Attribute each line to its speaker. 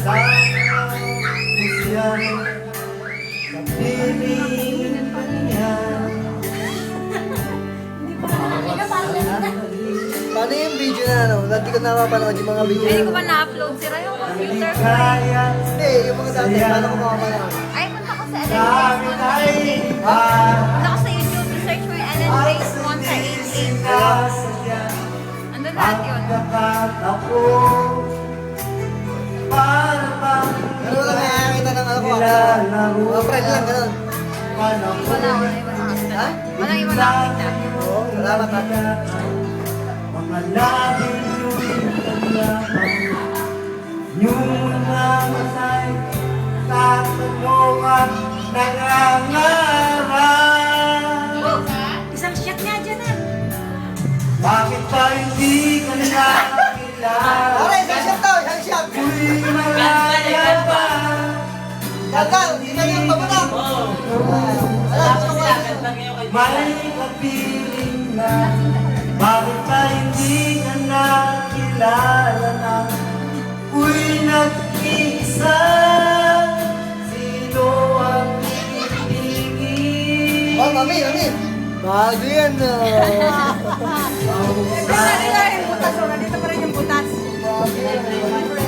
Speaker 1: Sama siya sa piling niya.
Speaker 2: Paano yung video na ano? Hindi ko napapanood yung mga video.
Speaker 3: Hindi ko pa na-upload sila yung computer ko.
Speaker 1: Kaya
Speaker 2: Hindi, yung mga dati. Paano ko makapanood?
Speaker 3: Ay, punta ko sa
Speaker 1: kami
Speaker 3: Ellen
Speaker 1: ay
Speaker 3: Grace.
Speaker 1: iba.
Speaker 3: Punta ko sa YouTube, search mo yung Ellen Grace Monta 88. Andun lahat yun.
Speaker 1: Pagkakatapo para bang
Speaker 2: Pero wala nakakita ng ano ko.
Speaker 1: nilalaro
Speaker 2: Mga friend lang, ganun.
Speaker 3: Wala iba nakita.
Speaker 2: Ha?
Speaker 3: Walang iba nakita.
Speaker 2: Oo, salamat ha.
Speaker 1: Mga labing lumitaglakaw yung mga matay tatanungan nangangarap.
Speaker 3: Isang shot nga dyan ah.
Speaker 1: Bakit pa hindi ka nakakilala?
Speaker 2: Pare, isang shot daw, isang shot.
Speaker 1: Uy, malaya pa.
Speaker 2: Ganda, hindi na yung pabunak.
Speaker 1: May kapiling na. Bakit pa hindi ka nakilala na? Uy, nag-iisa. Sino ang ibigin?
Speaker 2: Oh, mami. Bago yan, no.
Speaker 3: Dito pa rin yung butas. Dito pa rin yung butas.
Speaker 2: Bago yan.